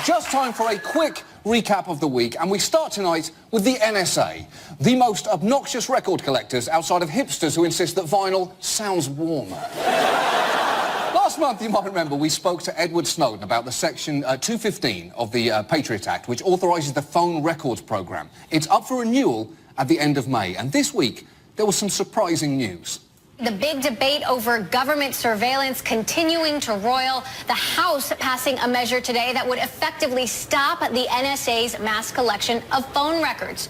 just time for a quick recap of the week, and we start tonight with the NSA, the most obnoxious record collectors outside of hipsters who insist that vinyl sounds warmer. Last month, you might remember, we spoke to Edward Snowden about the Section 215 of the Patriot Act, which authorises the phone records programme. It's up for renewal at the end of May, and this week, there was some surprising news. The big debate over government surveillance continuing to roil. The House passing a measure today that would effectively stop the NSA's mass collection of phone records.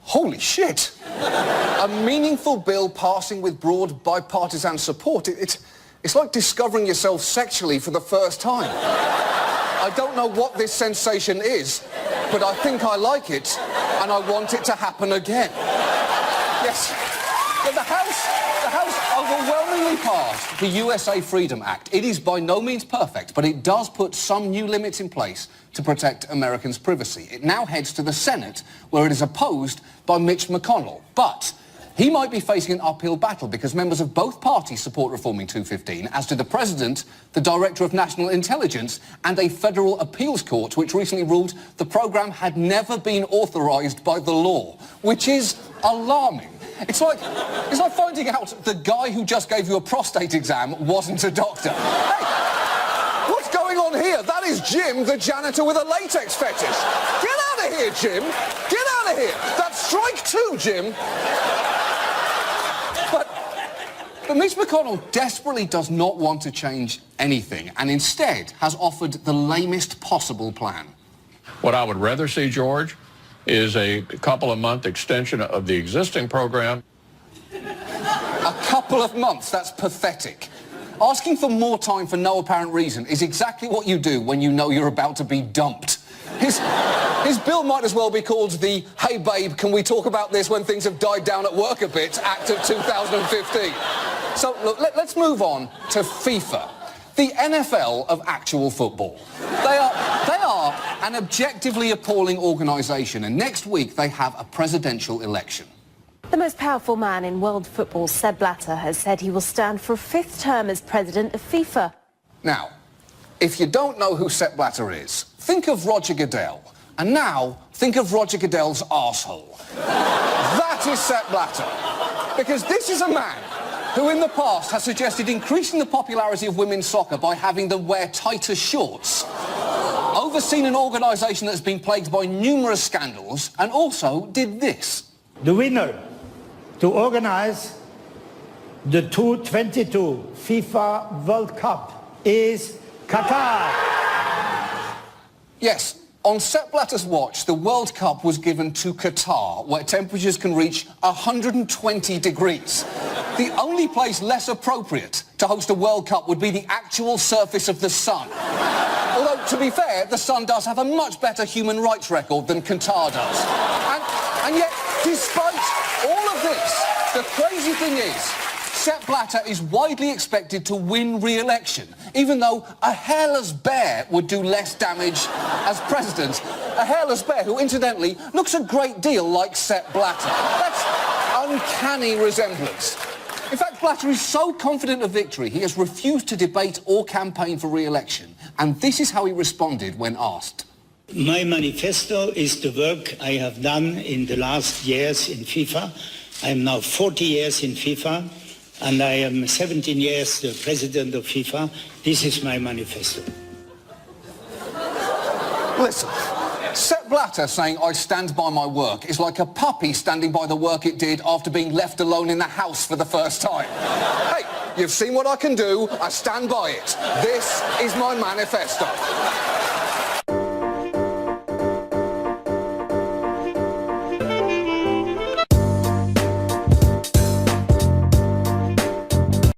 Holy shit! A meaningful bill passing with broad bipartisan support. It's like discovering yourself sexually for the first time. I don't know what this sensation is, but I think I like it, and I want it to happen again. Yes, but the House overwhelmingly passed the USA Freedom Act. It is by no means perfect, but it does put some new limits in place to protect Americans' privacy. It now heads to the Senate, where it is opposed by Mitch McConnell. But he might be facing an uphill battle because members of both parties support reforming 215, as do the President, the Director of National Intelligence, and a federal appeals court which recently ruled the programme had never been authorised by the law, which is alarming. It's like finding out the guy who just gave you a prostate exam wasn't a doctor. Hey, what's going on here? That is Jim, the janitor with a latex fetish. Get out of here, Jim. Get out of here. That's strike two, Jim. But Mitch McConnell desperately does not want to change anything and instead has offered the lamest possible plan. What I would rather see, George, is a couple of month extension of the existing program. A couple of months? That's pathetic. Asking for more time for no apparent reason is exactly what you do when you know you're about to be dumped. His bill might as well be called the "Hey babe, can we talk about this when things have died down at work a bit" Act of 2015. So, look, let's move on to FIFA, the NFL of actual football. They are an objectively appalling organisation, and next week they have a presidential election. The most powerful man in world football, Sepp Blatter, has said he will stand for a fifth term as president of FIFA. Now, if you don't know who Sepp Blatter is, think of Roger Goodell. And now, think of Roger Goodell's arsehole. That is Sepp Blatter. Because this is a man who in the past has suggested increasing the popularity of women's soccer by having them wear tighter shorts, overseen an organisation that's been plagued by numerous scandals, and also did this. The winner to organise the 2022 FIFA World Cup is Qatar. Yes, on Sepp Blatter's watch, the World Cup was given to Qatar, where temperatures can reach 120 degrees. The only place less appropriate to host a World Cup would be the actual surface of the sun. Although, to be fair, the sun does have a much better human rights record than Qatar does. And yet, despite all of this, the crazy thing is, Sepp Blatter is widely expected to win re-election, even though a hairless bear would do less damage as president. A hairless bear who, incidentally, looks a great deal like Sepp Blatter. That's uncanny resemblance. In fact, Blatter is so confident of victory, he has refused to debate or campaign for re-election. And this is how he responded when asked. My manifesto is the work I have done in the last years in FIFA. I am now 40 years in FIFA, and I am 17 years the president of FIFA. This is my manifesto. Listen, Sepp Blatter saying "I stand by my work" is like a puppy standing by the work it did after being left alone in the house for the first time. Hey, you've seen what I can do, I stand by it. This is my manifesto.